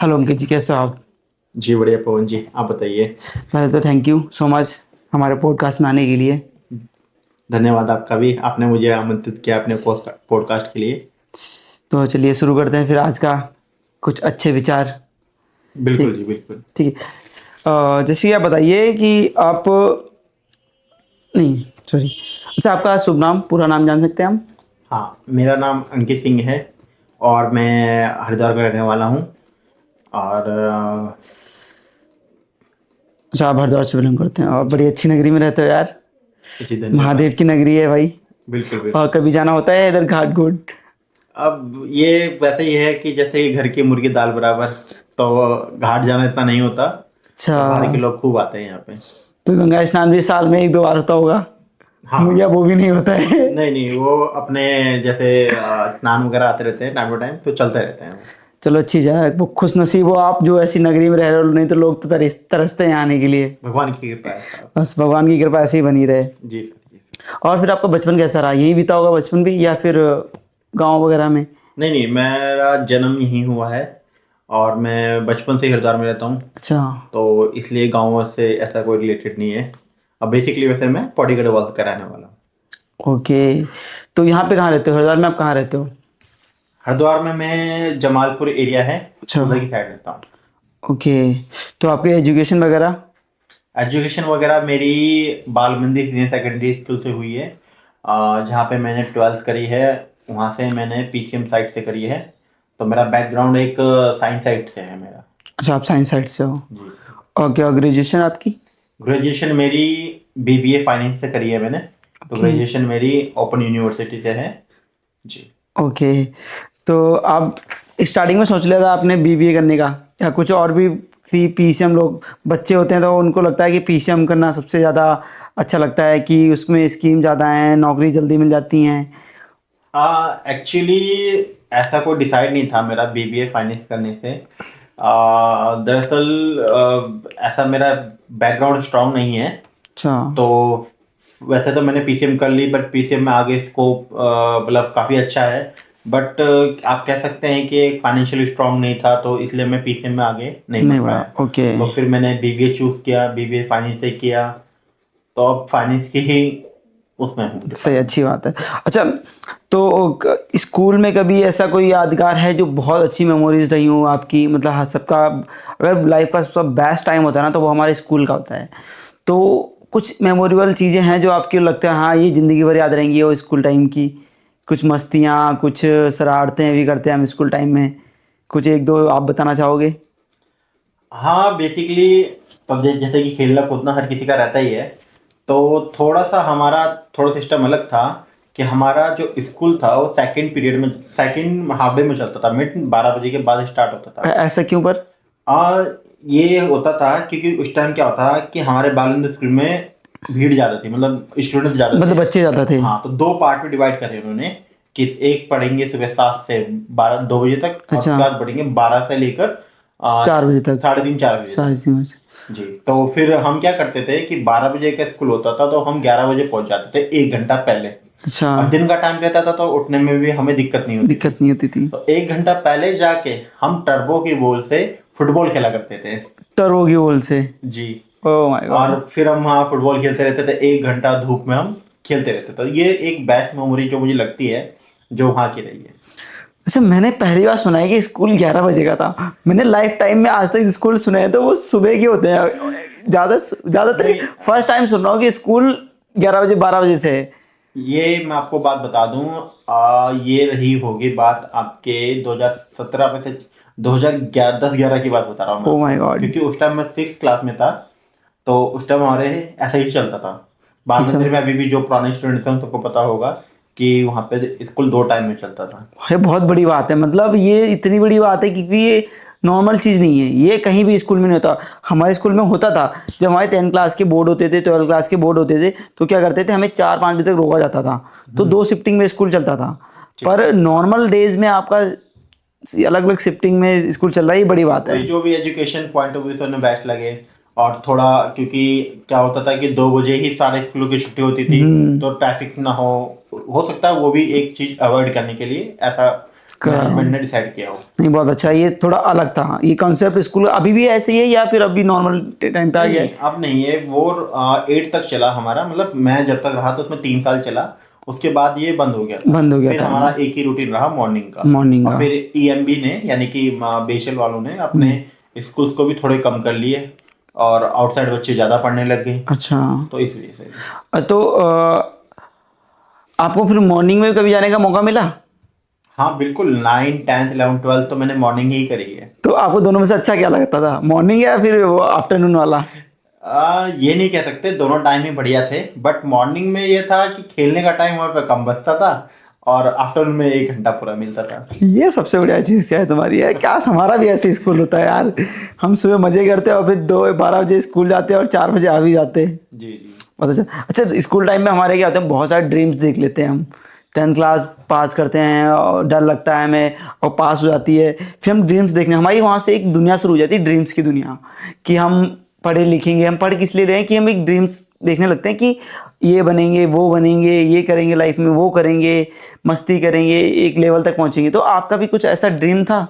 Hello अंकित जी, कैसे हो आप? जी बढ़िया पवन जी, आप बताइए। पहले तो थैंक यू सो मच हमारे पॉडकास्ट में आने के लिए। धन्यवाद आपका भी, आपने मुझे आमंत्रित किया अपने पॉडकास्ट के लिए। तो चलिए शुरू करते हैं फिर आज का कुछ अच्छे विचार। बिल्कुल ठीक। जी बिल्कुल। ठीक है। जैसे कि आप बताइए कि आप नहीं, सॉरी। अच्छा, आपका शुभ नाम, पूरा नाम जान सकते हैं हम? हाँ, मेरा नाम अंकित सिंह है और मैं हरिद्वार का रहने वाला हूँ। और अच्छा, आप हरिद्वार से बिलोंग करते हैं और जी बड़ी अच्छी नगरी में रहते हो यार। जी महादेव धन्यवाद। की नगरी है भाई। बिल्कुल और बिल्कुल। कभी जाना होता है इधर घाट घूट? अब ये वैसे ही है कि जैसे कि घर की मुर्गी दाल बराबर, तो घाट जाना इतना नहीं होता। अच्छा। तो बाहर के लोग खूब आते हैं यहाँ पे। तो गंगा स्नान भी साल में एक दो बार होता होगा? हाँ। या वो भी नहीं होता है? नहीं नहीं, वो अपने जैसे स्नान वगैरह आते रहते हैं टाइम टू टाइम, तो चलते रहते हैं वो। चलो, अच्छी जगह है, वो खुश नसीब हो आप जो ऐसी नगरी में रह रहे हो, नहीं तो लोग तो तरसते हैं यहाँ आने के लिए। भगवान की कृपा है साहब। बस भगवान की कृपा ऐसे ही बनी रहे। जी सर जी सर। और फिर आपका बचपन कैसा रहा? यहीं बीता होगा बचपन भी, या फिर गांव वगैरह में? नहीं नहीं, मेरा जन्म यहीं हुआ है और मैं बचपन से ही हरिद्वार में रहता हूँ। अच्छा। तो इसलिए गाँव से ऐसा कोई रिलेटेड नहीं है। अब बेसिकली वैसे मैं पौड़ी गढ़वाल का रहने वाला हूँ। ओके। तो यहाँ पे कहाँ रहते हो, हरिद्वार में आप कहाँ रहते हो? हरिद्वार में मैं जमालपुर एरिया है, अच्छा। उधर की साइड रहता हूँ। ओके। तो आपके एजुकेशन वगैरह? एजुकेशन वगैरह मेरी बाल मंदिर सीनियर सेकेंडरी स्कूल से हुई है। जहाँ पे मैंने ट्वेल्थ करी है, वहाँ से मैंने पीसीएम साइड से करी है। तो मेरा बैकग्राउंड एक साइंस साइड से है मेरा। अच्छा, आप साइंस साइड से हो। जी। और क्या ग्रेजुएशन आपकी? ग्रेजुएशन मेरी बीबीए फाइनेंस से करी है मैंने। तो ओके। ग्रेजुएशन मेरी ओपन यूनिवर्सिटी से है। जी। ओके। तो आप स्टार्टिंग में सोच लिया था आपने बीबीए करने का, या कुछ और भी थी? पीसीएम लोग बच्चे होते हैं तो उनको लगता है कि पीसीएम करना सबसे ज़्यादा अच्छा लगता है, कि उसमें स्कीम ज़्यादा है, नौकरी जल्दी मिल जाती हैं। एक्चुअली ऐसा कोई डिसाइड नहीं था मेरा बीबीए फाइनेंस करने से। दरअसल ऐसा मेरा बैकग्राउंड स्ट्रांग नहीं है। अच्छा। तो वैसे तो मैंने पीसीएम कर ली, बट पीसीएम में आगे स्कोप मतलब काफ़ी अच्छा है। बट आप कह सकते हैं कि फाइनेंशियली स्ट्रांग नहीं था, तो इसलिए मैं पीसीएम में आगे नहीं बढ़ नहीं बड़ा। पाया। ओके। तो फिर मैंने बीबीए चूज़ किया, बीबीए फाइनेंस से किया। तो अब फाइनेंस की ही उसमें हूँ सही, डिपार्टमेंट अच्छी में। बात है। अच्छा, तो स्कूल में कभी ऐसा कोई यादगार है जो बहुत अच्छी मेमोरीज रही हो आपकी? मतलब हाँ, सबका अगर लाइफ का सब बेस्ट टाइम होता है ना, तो वो हमारे स्कूल का होता है। तो कुछ मेमोरेबल चीज़ें हैं जो आपको लगता है हाँ, ये ज़िंदगी भर याद रहेंगी वो स्कूल टाइम की? कुछ मस्तियाँ, कुछ शरारतें भी करते हैं हम स्कूल टाइम में, कुछ एक दो आप बताना चाहोगे? हाँ बेसिकली, तब जैसे कि खेलना कूदना हर किसी का रहता ही है। तो थोड़ा सा हमारा थोड़ा सिस्टम अलग था कि हमारा जो स्कूल था वो सेकंड पीरियड में, सेकंड हाफ डे में चलता था। मिड 12 बजे के बाद स्टार्ट होता था। ऐसा क्यों पर? और ये होता था क्योंकि उस टाइम क्या होता कि हमारे बालंद स्कूल में भीड़ ज़्यादा थी, मतलब स्टूडेंट्स ज़्यादा थे। मतलब बच्चे ज़्यादा थे? हाँ, तो दो पार्ट में डिवाइड करे उन्होंने कि एक पढ़ेंगे सुबह 7 से 12 2 बजे तक, और अच्छा। उसके बाद पढ़ेंगे 12 से लेकर 4 बजे तक? 3:30 4 बजे साढ़े तक। 3 बजे? जी। तो फिर हम क्या करते थे कि 12 बजे का स्कूल होता था तो हम 11 बजे पहुंच जाते थे, 1 घंटा पहले। अच्छा। और दिन का टाइम रहता था तो उठने में भी हमें दिक्कत नहीं होती थी। दिक्कत नहीं होती थी? तो 1 घंटा पहले जाके हम टर्बो की बॉल से फुटबॉल खेला करते थे। टर्बो बॉल से? जी। Oh my God. और फिर हम वहाँ फुटबॉल खेलते रहते थे, 1 घंटा धूप में हम खेलते रहते थे। तो ये एक बेस्ट मेमोरी जो मुझे लगती है, जो वहाँ की रही है। अच्छा, मैंने पहली बार सुना है कि स्कूल 11 बजे का था। मैंने लाइफ टाइम में आज तक स्कूल सुने हैं तो वो सुबह के होते हैं ज़्यादातर। नहीं, फर्स्ट टाइम सुन रहा हूँ कि स्कूल 11 बजे 12 बजे से है। ये मैं आपको बात बता दूं, ये रही होगी बात आपके 2017 में से 2011 10-11 की बात बता रहा हूँ मैं ओह आपको, माय गॉड। क्योंकि उस टाइम मैं 6 क्लास में था। तो उस टाइम हमारे ऐसा ही चलता था। बाल अच्छा। मंदिर में अभी भी जो पुराने स्टूडेंट्स हैं उन सबको पता होगा कि वहाँ पे स्कूल 2 टाइम में चलता था। ये बहुत बड़ी बात है, मतलब ये इतनी बड़ी बात है क्योंकि ये नॉर्मल चीज़ नहीं है, ये कहीं भी स्कूल में नहीं होता। हमारे स्कूल में होता था। जब हमारे 10 क्लास के बोर्ड होते थे, 12 क्लास के बोर्ड होते थे, तो क्या करते थे, हमें 4-5 बजे तक रोका जाता था। तो 2 शिफ्टिंग में स्कूल चलता था। ठीक है। पर नॉर्मल डेज में आपका अलग अलग शिफ्टिंग में स्कूल चल रहा है, ये बड़ी बात है। वही जो भी एजुकेशन पॉइंट ऑफ व्यू से उन्हें बेस्ट लगे। और थोड़ा क्योंकि क्या होता था कि 2 बजे ही सारे स्कूलों की छुट्टी होती थी, हम्म। तो ट्रैफिक ना हो सकता है वो भी एक चीज अवॉइड करने के लिए ऐसा मैनेजमेंट ने डिसाइड किया हो। नहीं, बहुत अच्छा, ये थोड़ा अलग था ये कॉन्सेप्ट। स्कूल अभी भी ऐसे ही है या फिर अभी नॉर्मल टाइम पे आ गया है? नहीं, अब नहीं है वो। 8 तक चला हमारा, मतलब मैं जब तक रहा तो उसमें 3 साल चला। उसके बाद ये बंद हो गया था। बंद हो गया फिर था हमारा एक ही रूटीन रहा मॉर्निंग का। मॉर्निंग और का। फिर ईएमबी ने यानी कि बेशल वालों ने अपने स्कूल्स को भी थोड़े कम कर लिए और आउटसाइड बच्चे ज़्यादा पढ़ने लग गए, अच्छा, तो इस वजह से। तो आपको फिर मॉर्निंग में कभी जाने का मौका मिला? हाँ बिल्कुल, 9, 10, 11, 12 तो मैंने मॉर्निंग ही करी है। तो आपको दोनों में से अच्छा क्या लगता था, मॉर्निंग या फिर वो आफ्टरनून वाला? ये नहीं कह सकते, दोनों टाइम ही बढ़िया थे, बट मॉर्निंग में ये था कि खेलने का टाइम वहाँ पे कम बचता था और आफ्टरनून में 1 घंटा पूरा मिलता था। ये सबसे बढ़िया चीज़ क्या है तुम्हारी है, क्या हमारा भी ऐसे स्कूल होता है यार। हम सुबह मजे करते हैं और फिर 2-12 बजे स्कूल जाते हैं और 4 बजे आ भी जाते हैं। जी जी। बहुत अच्छा। अच्छा, स्कूल टाइम में हमारे क्या होता है, बहुत सारे ड्रीम्स देख लेते हैं हम। 10th क्लास पास करते हैं और डर लगता है हमें, और पास हो जाती है। फिर हम ड्रीम्स देखने, हमारी वहाँ से एक दुनिया शुरू हो जाती है, ड्रीम्स की दुनिया। कि हम पढ़े लिखेंगे, हम पढ़ किस लिए रहे हैं कि हम एक ड्रीम्स देखने लगते हैं कि ये बनेंगे, वो बनेंगे, ये करेंगे लाइफ में, वो करेंगे, मस्ती करेंगे, एक लेवल तक पहुँचेंगे। तो आपका भी कुछ ऐसा ड्रीम था?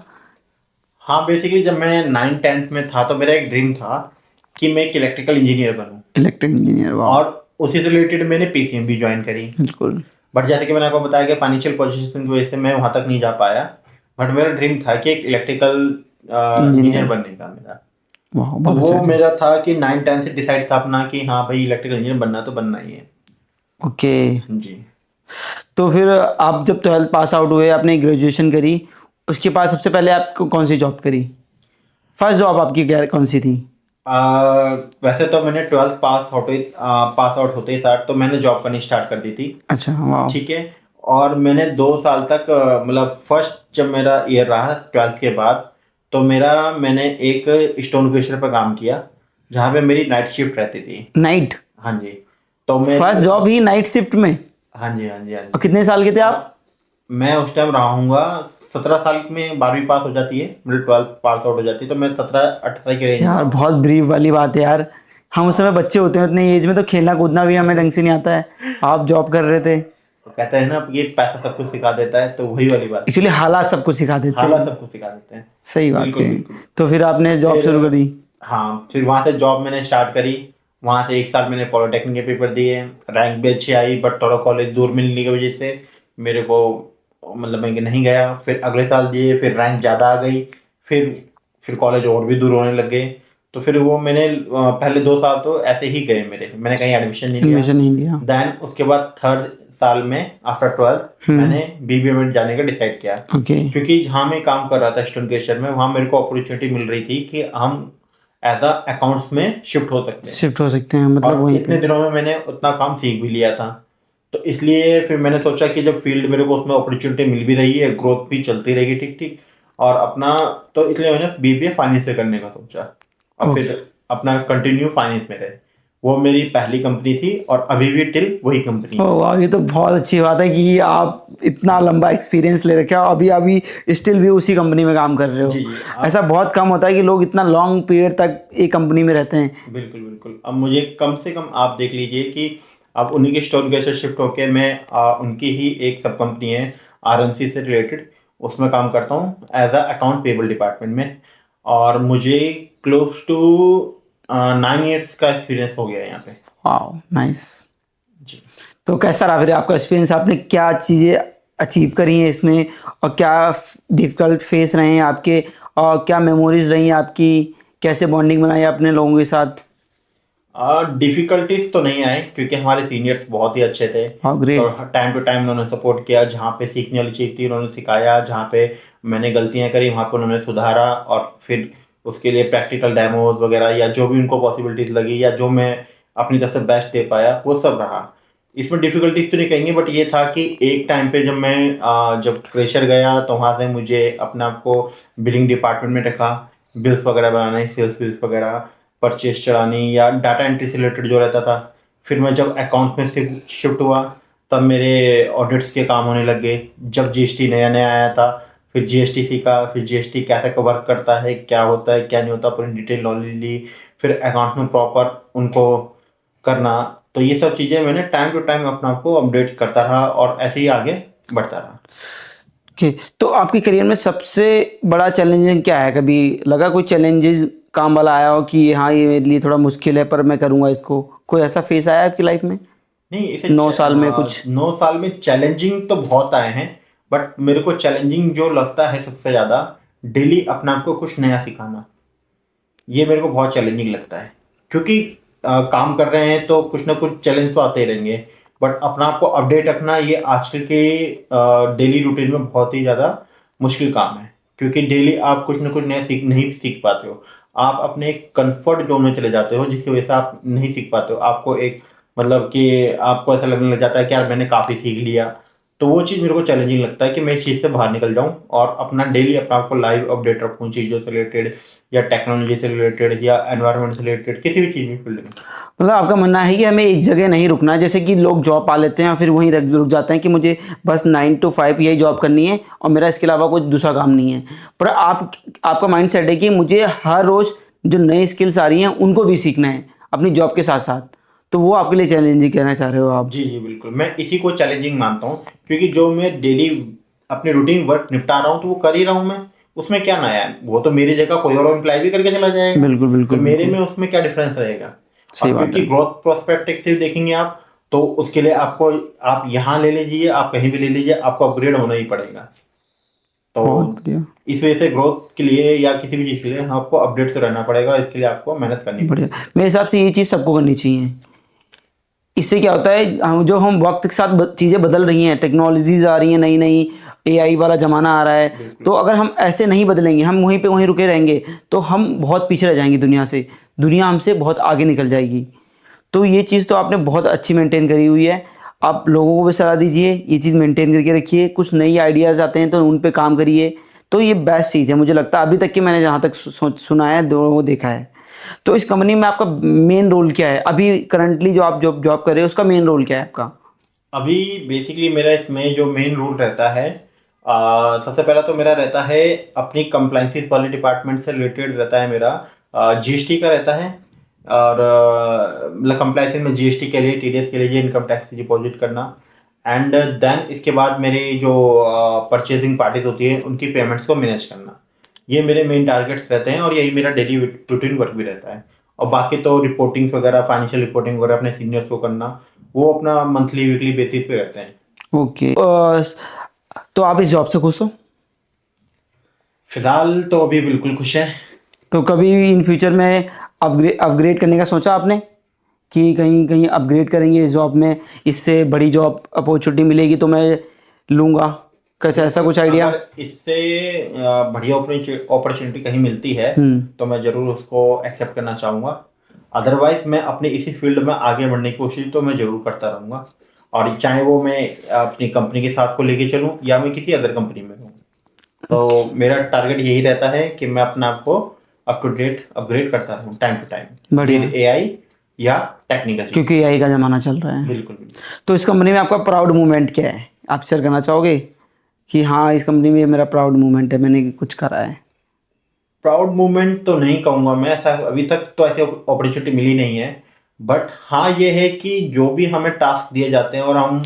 हाँ बेसिकली जब मैं 9, 10th में था तो मेरा एक ड्रीम था कि मैं एक इलेक्ट्रिकल इंजीनियर बनूं। इलेक्ट्रिक इंजीनियर, वाह। और उसी से रिलेटेड मैंने पीसीएम भी ज्वाइन करी। बिल्कुल। बट जैसे कि मैंने आपको बताया कि फाइनेंशियल पोजीशन की वजह से मैं वहाँ तक नहीं जा पाया। बट मेरा ड्रीम था कि एक इलेक्ट्रिकल इंजीनियर इंजीनियर, बनने का मेरा। वाह, तो बहुत अच्छा वो ड्रीम। मेरा था कि 9, 10 से डिसाइड था अपना कि हाँ भाई इलेक्ट्रिकल इंजीनियर बनना तो बनना ही है। ओके। जी। तो फिर आप जब 12th पास आउट हुए, आपने ग्रेजुएशन करी, उसके बाद सबसे पहले आपको कौन सी जॉब करी? फर्स्ट जॉब आपकी क्या कौन सी थी? आ, वैसे तो मैंने 12th पास आउट होते ही साथ तो मैंने जॉब करनी स्टार्ट कर दी थी। अच्छा, वाह। ठीक है। और मैंने 2 साल तक मतलब फर्स्ट जब मेरा ईयर रहा 12th के बाद, तो मैंने एक स्टोन क्रेशर पर काम किया जहाँ पे मेरी नाइट शिफ्ट रहती थी। नाइट? हाँ जी। तो मैं फर्स्ट जॉब ही नाइट शिफ्ट में? हाँ जी हाँ जी हाँ और जी। कितने साल के थे आप? मैं उस टाइम रहूँगा 17 साल में 12वीं पास हो जाती है, मतलब 12th पास आउट हो जाती है, तो मैं 17, 18 के रेंज में यार रहूँगा। बहुत ब्रीव वाली बात है यार। हम उस समय बच्चे होते हैं, उतनी एज में तो खेलना कूदना भी हमें ढंग से नहीं आता है। आप जॉब कर रहे थे। तो कहते हैं ना ये पैसा सब कुछ सिखा देता है, तो वही वाली बात है। एक्चुअली हालात सब कुछ सिखा देते हालात हैं। सब कुछ सिखा देते हैं। सही बात बिल्कुल है। बिल्कुल। तो फिर आपने जॉब फिर शुरू कर दी? हाँ, फिर वहाँ से जॉब मैंने स्टार्ट करी। वहाँ से 1 साल मैंने पॉलिटेक्निक के पेपर दिए, रैंक भी अच्छी आई, बट थोड़ा कॉलेज दूर मिलने की वजह से मेरे को मतलब मैं नहीं गया। फिर अगले साल दिए, फिर रैंक ज़्यादा आ गई। फिर फिर कॉलेज और भी दूर होने लग गए। तो फिर वो मैंने पहले 2 साल तो ऐसे ही गए मेरे, मैंने कहीं एडमिशन नहीं लिया। एडमिशन नहीं लिया? देन उसके बाद 3rd साल में आफ्टर 12th मैंने बीबीए में जाने का डिसाइड किया। ओके। क्योंकि जहाँ मैं काम कर रहा था स्टोन केशर में, वहाँ मेरे को अपॉर्चुनिटी मिल रही थी कि हम एज अ अकाउंट्स में शिफ्ट हो सकते हैं। शिफ्ट हो सकते हैं मतलब और वहीं इतने पे? दिनों में मैंने उतना काम सीख भी लिया था। तो इसलिए फिर मैंने सोचा कि जब फील्ड मेरे को उसमें अपॉर्चुनिटी मिल भी रही है, ग्रोथ भी चलती रहेगी ठीक ठीक, और अपना, तो इसलिए मैंने बीबीए फाइनेंस से करने का सोचा। और ओके। फिर अपना कंटिन्यू फाइनेंस में रहे। वो मेरी पहली कंपनी थी और अभी भी टिल वही कंपनी ओ है। वाह, ये तो बहुत अच्छी बात है कि आप इतना लंबा एक्सपीरियंस ले रखे हो, अभी अभी स्टिल भी उसी कंपनी में काम कर रहे जी हो। जी। ऐसा बहुत कम होता है कि लोग इतना लॉन्ग पीरियड तक एक कंपनी में रहते हैं। बिल्कुल बिल्कुल। अब मुझे कम से कम आप देख लीजिए कि अब उन्हीं के स्टोन कैसे शिफ्ट होके मैं उनकी ही एक सब कंपनी है आरएनसी से रिलेटेड, उसमें काम करता हूँ as a account payable department में। और मुझे क्लोज टू 9 इयर्स का एक्सपीरियंस हो गया है यहाँ पे। वाह, नाइस। जी। तो कैसा रहा फिर आपका एक्सपीरियंस, आपने क्या चीज़ें अचीव करी हैं इसमें, और क्या डिफ़िकल्ट फेस रहे हैं आपके, और क्या मेमोरीज रही हैं आपकी, कैसे बॉन्डिंग बनाई आपने लोगों के साथ? डिफिकल्टीज तो नहीं आए क्योंकि हमारे सीनियर्स बहुत ही अच्छे थे। हाँ, तो ग्रेट। टाइम टू टाइम उन्होंने सपोर्ट किया, जहाँ पे सीखने वाली चीज़ थी उन्होंने सिखाया, जहाँ पे मैंने गलतियाँ करी वहाँ पे उन्होंने सुधारा। और फिर उसके लिए प्रैक्टिकल डेमोज वगैरह या जो भी उनको पॉसिबिलिटीज लगी या जो मैं अपनी तरफ से बेस्ट दे पाया वो सब रहा। इसमें डिफिकल्टीज तो नहीं कहेंगे, बट ये था कि एक टाइम पे जब मैं जब प्रेशर गया तो वहाँ से मुझे अपने आप को बिलिंग डिपार्टमेंट में रखा। बिल्स वगैरह बनाने, सेल्स बिल्स वगैरह, परचेज चलानी या डाटा एंट्री से रिलेटेड जो रहता था। फिर मैं जब अकाउंट में शिफ्ट हुआ तब मेरे ऑडिट्स के काम होने लग गए। जब जीएसटी नया नया आया था, फिर जीएसटी सीखा, फिर जीएसटी कैसे वर्क करता है, क्या होता है क्या नहीं होता, पूरी डिटेल नॉलेज ली। फिर अकाउंट में प्रॉपर उनको करना। तो ये सब चीज़ें मैंने टाइम टू टाइम अपने आप को अपडेट करता रहा और ऐसे ही आगे बढ़ता रहा। ओके, तो आपके करियर में सबसे बड़ा चैलेंजिंग क्या है? कभी लगा कोई चैलेंजेस काम वाला आया हो कि हाँ, ये मेरे लिए थोड़ा मुश्किल है पर मैं करूँगा इसको? कोई ऐसा फेस आया आपकी लाइफ में? नहीं, इसे 9 साल में कुछ? 9 साल में चैलेंजिंग तो बहुत आए हैं, बट मेरे को चैलेंजिंग जो लगता है सबसे ज़्यादा, डेली अपने आप को कुछ नया सिखाना, ये मेरे को बहुत चैलेंजिंग लगता है। क्योंकि काम कर रहे हैं तो कुछ ना कुछ चैलेंज तो आते ही रहेंगे, बट अपना आप को अपडेट रखना ये आजकल के डेली रूटीन में बहुत ही ज़्यादा मुश्किल काम है। क्योंकि डेली आप कुछ ना कुछ नया नहीं सीख पाते हो। आप अपने कंफर्ट जोन में चले जाते हो, जिसकी वजह से आप नहीं सीख पाते हो। आपको एक मतलब कि आपको ऐसा लगने लग जाता है कि यार मैंने काफ़ी सीख लिया। तो वो चीज़ मेरे को चैलेंजिंग लगता है कि मैं इस चीज़ से बाहर निकल जाऊँ और अपना डेली अपने आप को लाइव अपडेट रखूँ चीज़ों से रिलेटेड, या टेक्नोलॉजी से रिलेटेड, या एनवायरनमेंट से रिलेटेड, किसी भी चीज़ में फील्ड में। मतलब आपका मानना है कि हमें एक जगह नहीं रुकना है, जैसे कि लोग जॉब पा लेते हैं और फिर वहीं रुक जाते हैं कि मुझे बस 9 टू 5 यही जॉब करनी है और मेरा इसके अलावा कोई दूसरा काम नहीं है। पर आपका माइंडसेट है कि मुझे हर रोज़ जो नई स्किल्स आ रही हैं उनको भी सीखना है अपनी जॉब के साथ-साथ। तो वो आपके लिए चैलेंजिंग कहना चाह रहे हो आप? जी, जी, बिल्कुल। मैं इसी को चैलेंजिंग मानता हूँ, क्योंकि जो मैं डेली अपने रूटीन वर्क निपटा रहा हूँ, तो वो कर ही रहा हूँ मैं। उसमें क्या नया है? वो तो मेरी जगह कोई और एम्प्लॉय भी करके चला जाएगा। बिल्कुल, तो बिल्कुल, मेरे बिल्कुल। में उसमें क्या डिफरेंस रहेगा? सही और बात क्योंकि है। ग्रोथ प्रोस्पेक्टिव देखेंगे आप, तो उसके लिए आपको, आप यहाँ ले लीजिए, आप कहीं भी ले लीजिए, आपको अपग्रेड होना ही पड़ेगा। तो बहुत बढ़िया, इस वजह से ग्रोथ के लिए या किसी भी चीज़ के लिए आपको अपडेट तो रहना पड़ेगा, इसके लिए आपको मेहनत करनी बढ़िया। पड़ेगी। मेरे हिसाब से ये चीज़ सबको करनी चाहिए। इससे क्या होता है हम वक्त के साथ चीज़ें बदल रही हैं, टेक्नोलॉजीज आ रही हैं नई नई, एआई वाला ज़माना आ रहा है। बिल्कुल। तो अगर हम ऐसे नहीं बदलेंगे, हम वहीं पे वहीं रुके रहेंगे, तो हम बहुत पीछे रह जाएंगे दुनिया से। दुनिया हमसे बहुत आगे निकल जाएगी। तो ये चीज़ तो आपने बहुत अच्छी मेंटेन करी हुई है। आप लोगों को भी सलाह दीजिए, ये चीज़ मेंटेन करके रखिए। कुछ नई आइडियाज़ आते हैं तो उन पे काम करिए। तो ये बेस्ट चीज़ है मुझे लगता है, अभी तक की मैंने जहाँ तक सुना है, वो देखा है। तो इस कंपनी में आपका मेन रोल क्या है? अभी करंटली जो आप जॉब जॉब कर रहे हो उसका मेन रोल क्या है आपका? अभी बेसिकली मेरा इसमें जो मेन रूल रहता है, सबसे पहला तो मेरा रहता है अपनी कंप्लाइंसिस वाले डिपार्टमेंट से रिलेटेड रहता है मेरा, जीएसटी का रहता है। और मतलब कंप्लाइंसिस में जीएसटी के लिए, टीडीएस के लिए, इनकम टैक्स की डिपॉजिट करना। एंड देन इसके बाद मेरी जो परचेजिंग पार्टीज होती है उनकी पेमेंट्स को मैनेज करना। ये मेरे मेन टारगेट्स रहते हैं और यही मेरा डेली रूटीन वर्क भी रहता है। और बाकी तो रिपोर्टिंग्स वगैरह, फाइनेंशियल रिपोर्टिंग वगैरह अपने सीनियर्स को करना, वो अपना मंथली वीकली बेसिस पे रहते हैं। ओके। तो आप इस जॉब से खुश हो? फिलहाल तो अभी बिल्कुल खुश है। तो कभी इन फ्यूचर में अपग्रेड करने का सोचा आपने कि कहीं कहीं अपग्रेड करेंगे इस जॉब में, इससे बड़ी जॉब अपॉर्चुनिटी मिलेगी तो मैं लूँगा? कैसा ऐसा बिल्कुल, कुछ आइडिया? अगर इससे बढ़िया अपॉर्चुनिटी कहीं मिलती है हम्म। तो मैं ज़रूर उसको एक्सेप्ट करना चाहूँगा। अदरवाइज मैं अपने इसी फील्ड में आगे बढ़ने की कोशिश तो मैं ज़रूर करता रहूँगा। और चाहे वो मैं अपनी कंपनी के साथ को लेके चलूँ या मैं किसी अदर कंपनी में हूँ, तो मेरा टारगेट यही रहता है कि मैं अपने आप को अप टू डेट अपग्रेड करता रहूँ टाइम टू टाइम, बढ़िया। विद एआई या टेक्निकल चीज़। क्योंकि एआई का ज़माना चल रहा है। बिल्कुल, बिल्कुल। तो इस कंपनी में आपका प्राउड मोमेंट क्या है? आप शेयर करना चाहोगे कि हाँ, इस कंपनी में मेरा प्राउड मोमेंट है, मैंने कुछ करा है? प्राउड मूवमेंट तो नहीं कहूँगा मैं, ऐसा अभी तक तो ऐसी अपॉर्चुनिटी मिली नहीं है। बट हाँ, ये है कि जो भी हमें टास्क दिए जाते हैं और हम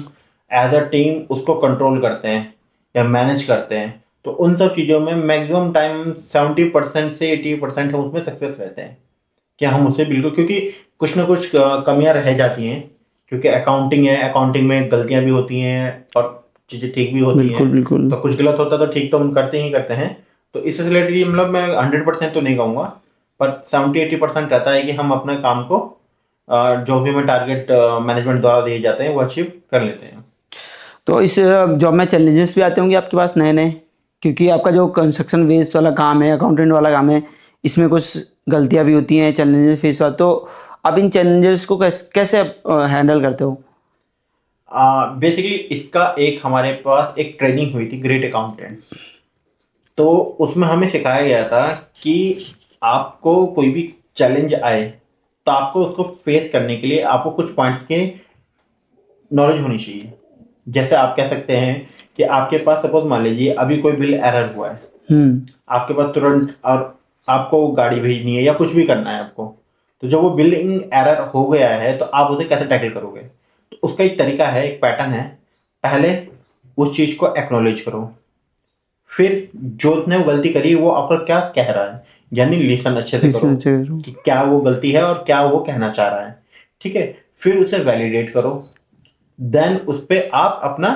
एज अ टीम उसको कंट्रोल करते हैं या मैनेज करते हैं, तो उन सब चीज़ों में मैक्सिमम टाइम 70% से 80% हम उसमें सक्सेस रहते हैं। कि हम उससे बिल्कुल, क्योंकि कुछ ना कुछ कमियां रह जाती हैं, क्योंकि अकाउंटिंग है, अकाउंटिंग में गलतियां भी होती हैं और चीज़ें ठीक भी होती हैं। बिल्कुल, बिल्कुल। तो कुछ गलत होता है तो ठीक तो हम करते ही करते हैं। तो इससे रिलेटेड मतलब मैं 100% तो नहीं कहूँगा, पर 70-80% रहता है कि हम अपने काम को जो भी हमें टारगेट मैनेजमेंट द्वारा दिए जाते हैं वो अचीव कर लेते हैं। तो इस जॉब में चैलेंजेस भी आते होंगे आपके पास नए-नए? क्योंकि आपका जो कंस्ट्रक्शन बेस्ड वाला काम है, अकाउंटेंट वाला काम है, इसमें कुछ गलतियाँ भी होती हैं, चैलेंजेस फेस हुआ, तो आप इन चैलेंजेस को कैसे हैंडल करते हो? बेसिकली इसका एक हमारे पास एक ट्रेनिंग हुई थी, ग्रेट अकाउंटेंट। तो उसमें हमें सिखाया गया था कि आपको कोई भी चैलेंज आए तो आपको उसको फेस करने के लिए आपको कुछ पॉइंट्स की नॉलेज होनी चाहिए। जैसे आप कह सकते हैं कि आपके पास सपोज मान लीजिए अभी कोई बिल एरर हुआ है, हुँ। आपके पास तुरंत, और आपको गाड़ी भेजनी है या कुछ भी करना है आपको, तो जब वो बिलिंग एरर हो गया है तो आप उसे कैसे टैकल करोगे? तो उसका एक तरीका है, एक पैटर्न है। पहले उस चीज़ को एक्नॉलेज करो, फिर जो उसने वो गलती करी वो आपको क्या कह रहा है, यानी लिसन अच्छे से करो कि क्या वो गलती है और क्या वो कहना चाह रहा है, ठीक है। फिर उसे वैलिडेट करो, देन उस पे आप अपना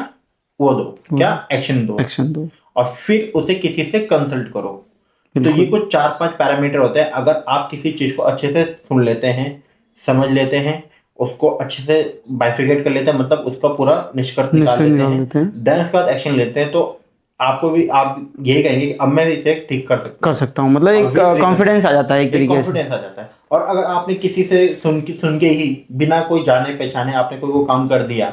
वो दो, क्या एक्शन दो, एक्शन दो। और फिर उसे किसी से कंसल्ट करो। तो ये बिल्कुल कुछ 4-5 पैरामीटर होते हैं। अगर आप किसी चीज को अच्छे से सुन लेते हैं, समझ लेते हैं, उसको अच्छे से बाइफिकेट कर लेते हैं, मतलब उसका पूरा निष्कर्ष निकाल निश्चय लेते निकाल हैं, देते हैं, देन उसके बाद एक्शन लेते हैं, तो आपको भी आप यही कहेंगे कि अब मैं इसे ठीक कर सकता कर हूँ, सकता हूँ, मतलब और एक विल ट्रिगर, कॉन्फिडेंस आ जाता है एक एक तरीके से। कॉन्फिडेंस आ जाता है। और अगर आपने किसी से सुन के ही बिना कोई जाने पहचाने आपने कोई वो काम कर दिया,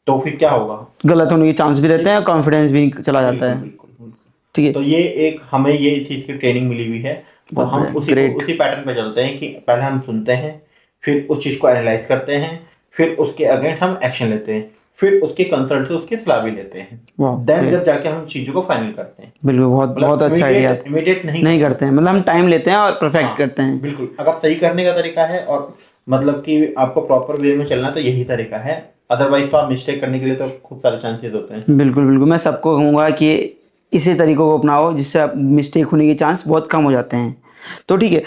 तो फिर क्या होगा? गलत होने के चांस भी रहते हैं और कॉन्फिडेंस भी चला जाता बिल्कुल है। बिल्कुल बिल्कुल। ठीक तो है, ये एक हमें ये इस चीज़ की ट्रेनिंग मिली हुई है। तो बहुत हम बढ़िया, उसी को ग्रेट। उसी पैटर्न पे चलते हैं कि पहले हम सुनते हैं, फिर उस चीज़ को एनालाइज करते हैं, फिर उसके अगेंस्ट हम एक्शन लेते हैं, फिर उसके कंसल्ट से उसकी सलाह भी लेते हैं, वाह, देन जब ग्रेट। जाके हम चीज़ों को फाइनल करते हैं। बिल्कुल, बहुत बहुत मतलब अच्छा आइडिया इमीडिएट आप इमीडिएट नहीं नहीं करते हैं। करते हैं, मतलब हम टाइम लेते हैं और परफेक्ट हाँ करते हैं। बिल्कुल, अगर सही करने का तरीका है और मतलब कि आपको प्रॉपर वे में चलना है तो यही तरीका है, अदरवाइज तो आप मिस्टेक करने के लिए तो खूब सारे चांसेस होते हैं। बिल्कुल बिल्कुल, मैं सबको कहूँगा कि इसी तरीकों को अपनाओ, जिससे आप मिस्टेक होने के चांस बहुत कम हो जाते हैं। तो ठीक है,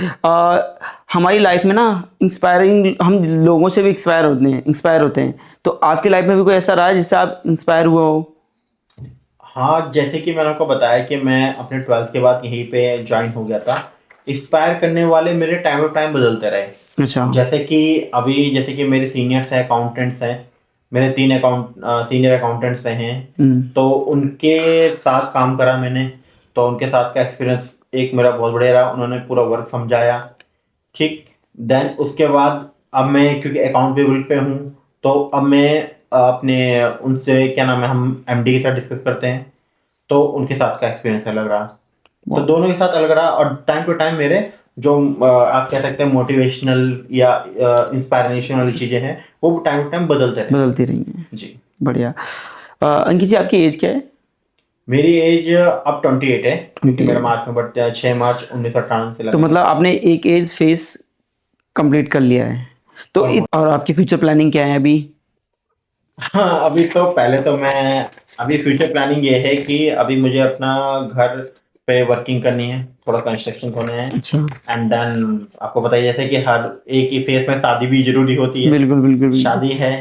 हमारी लाइफ में ना इंस्पायरिंग, हम लोगों से भी इंस्पायर होते हैं। तो आपकी लाइफ में भी कोई ऐसा रहा है जिससे आप इंस्पायर हुए हो? हाँ, जैसे कि मैंने आपको बताया कि मैं अपने 12th के बाद यहीं पे ज्वाइन हो गया था। इंस्पायर करने वाले मेरे टाइम टू टाइम बदलते रहे। अच्छा। जैसे कि मेरे सीनियर्स हैं, अकाउंटेंट्स हैं, मेरे 3 सीनियर अकाउंटेंट्स रहे हैं, तो उनके साथ काम करा मैंने। तो उनके साथ का एक्सपीरियंस एक मेरा बहुत बढ़िया रहा, उन्होंने पूरा वर्क समझाया, ठीक। देन उसके बाद अब मैं क्योंकि अकाउंट पेबल पे हूँ, तो अब मैं अपने उनसे क्या नाम है, हम एमडी के साथ डिस्कस करते हैं, तो उनके साथ का एक्सपीरियंस अलग रहा। तो वाह, दोनों के साथ अलग रहा, और टाइम टू टाइम मेरे जो आप कह सकते हैं मोटिवेशनल या इंस्पायरेशन वाली चीज़ें हैं, वो टाइम टू टाइम बदलते रहे। बदलती रही हैं। जी। बढ़िया। अंकित जी, आपकी एज क्या है? मेरी एज अब 28 है, क्योंकि मेरा 28। मार्च में बर्थडे है, 6 मार्च 1998 से तो लगेगा। मतलब आपने एक एज फेस कंप्लीट कर लिया है। तो ऑलमोस्ट। और आपकी फ्यूचर प्लानिंग क्या है अभी? हाँ, अभी फ्यूचर प्लानिंग ये है कि अभी मुझे अपना घर पे वर्किंग करनी है, थोड़ा कंस्ट्रक्शन होने हैं, अच्छा। एंड देन आपको बताइए जैसे कि हर एक ही फेज में शादी भी जरूरी होती है। बिल्कुल बिल्कुल बिल्कुल। शादी है,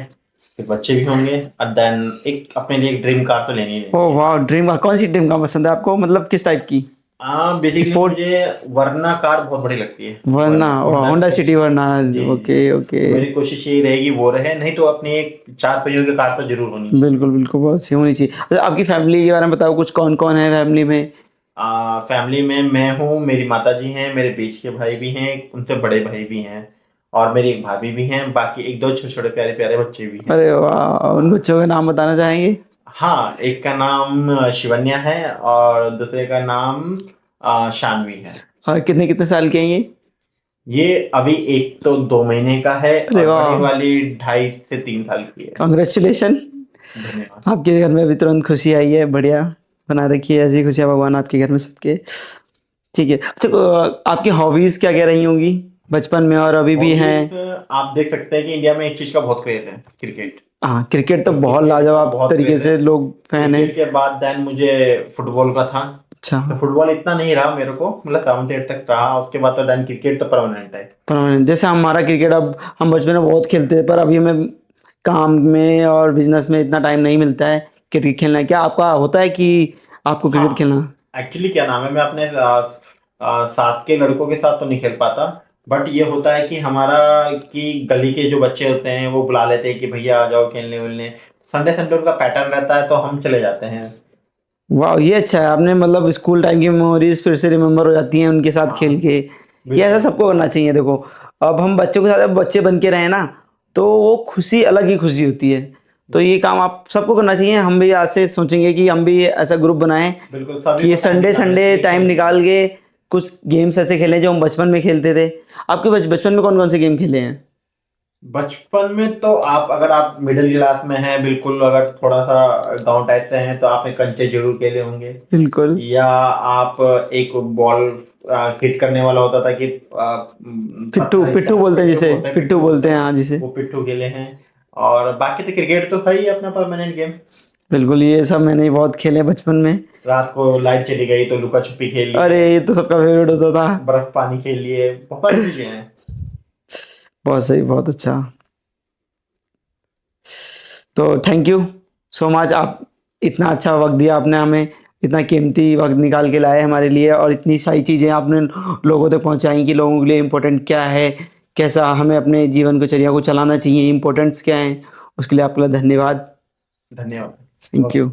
फिर बच्चे भी होंगे, और देन एक अपने लिए एक ड्रीम कार तो लेनी ही लेनी ओह है। वाह, ड्रीम कार, कौन सी ड्रीम कार पसंद है आपको, मतलब किस टाइप की? हाँ, बेसिकली स्पोर्ट? मुझे वरना कार बहुत बड़ी लगती है। वरना, वरना होंडा होंडा की। City Verna. जी जी। Okay okay. तो मेरी कोशिश यही रहेगी वो रहे, नहीं तो अपनी एक 4 पहियों की कार तो जरूर होनी चाहिए। बिल्कुल बिल्कुल, बहुत सी होनी चाहिए। अच्छा, आपकी फैमिली के बारे में बताओ, कुछ कौन कौन है फैमिली में? फैमिली में मैं हूँ, मेरी माता जी हैं, मेरे बीच के भाई भी हैं, उनसे बड़े भाई भी हैं, और मेरी एक भाभी भी हैं, बाकी एक दो छोटे छोटे प्यारे प्यारे बच्चे भी हैं। अरे वाह, उन बच्चों का नाम बताना चाहेंगे? हाँ, एक का नाम शिवन्या है, और दूसरे का नाम शानवी है। और कितने कितने साल के हैं ये? ये अभी एक तो 2 महीने का है, अरे और बड़ी वाह, वाली 2.5 से 3 साल की है। कॉन्ग्रेचुलेशन। धन्यवाद। आपके घर में भी तुरंत खुशी आई है, बढ़िया। बना रखी है ऐसी खुशियाँ भगवान आपके घर में सबके। ठीक है। अच्छा, आपकी हॉबीज क्या क्या रही होंगी बचपन में और अभी भी हैं? हॉबीज, आप देख सकते हैं कि इंडिया में एक चीज का बहुत क्रेज है, क्रिकेट। हाँ, क्रिकेट तो तो बहुत क्रिकेट का लाजवाब बहुत तरीके क्रेज है। से लोग फैन हैं। क्रिकेट के बाद देन मुझे फुटबॉल का था। अच्छा। तो फुटबॉल इतना नहीं रहा मेरे को, मतलब 7 8 तक रहा, उसके बाद तो देन क्रिकेट तो परमानेंट है। परमानेंट, जैसे हमारा क्रिकेट, अब हम बचपन में बहुत खेलते थे पर अभी हमें काम में और बिजनेस में इतना टाइम नहीं मिलता है क्रिकेट खेलना। क्या आपका होता है कि आपको क्रिकेट हाँ, खेलना? एक्चुअली क्या नाम है, मैं अपने साथ के लड़कों के साथ तो नहीं खेल पाता, बट ये होता है कि हमारा कि गली के जो बच्चे होते हैं वो बुला लेते हैं कि भैया आ जाओ खेलने वेलने। संडे संडे उनका पैटर्न रहता है, तो हम चले जाते हैं। वाह, ये अच्छा है, आपने मतलब स्कूल टाइम की मेमोरीज फिर से रिमेम्बर हो जाती हैं उनके साथ खेल हाँ के। ये ऐसा बिल्कुल सबको करना चाहिए। देखो, अब हम बच्चों के साथ अब बच्चे बन के रहे ना, तो वो खुशी अलग ही खुशी होती है। तो ये काम आप सबको करना चाहिए। हम भी आज से सोचेंगे कि हम भी ऐसा ग्रुप बनाएं बिल्कुल, सभी कि को टाइम संडे निकालना संडे चाहिए टाइम खेलने के निकाल लिए। के कुछ गेम्स ऐसे खेलें जो हम बचपन में खेलते थे। आपके बचपन में कौन कौन से गेम खेले हैं? बचपन में तो अगर आप मिडिल क्लास में हैं, बिल्कुल अगर थोड़ा सा गांव टाइप से हैं, तो आपने कंचे जरूर खेले होंगे। बिल्कुल। या आप एक बॉल हिट करने वाला होता था कि पिट्ठू पत्थर, पिट्ठू क्या बोलते हैं पिट्ठू जिसे, बोलते हैं, पिट्ठू पिट्ठू बोलते बोलते हैं, हैं। हाँ जिसे। वो पिट्ठू खेले हैं। और बाकी तो क्रिकेट तो है ही अपना परमानेंट गेम। बिल्कुल, ये सब मैंने बहुत खेले बचपन में। रात को लाइट चली गई तो लुका छुपी खेल ली, अरे ये तो सबका फेवरेट होता था। बर्फ पानी खेल लिए, बहुत सारी चीजें हैं। बहुत सही, बहुत अच्छा। तो थैंक यू सो मच, आप इतना अच्छा वक्त दिया आपने हमें, इतना कीमती वक्त निकाल के लाए हमारे लिए, और इतनी सारी चीज़ें आपने लोगों तक पहुंचाई कि लोगों के लिए इम्पोर्टेंट क्या है, कैसा हमें अपने जीवन को चर्या को चलाना चाहिए, इम्पोर्टेंट्स क्या हैं, उसके लिए आपका धन्यवाद। धन्यवाद। Thank you.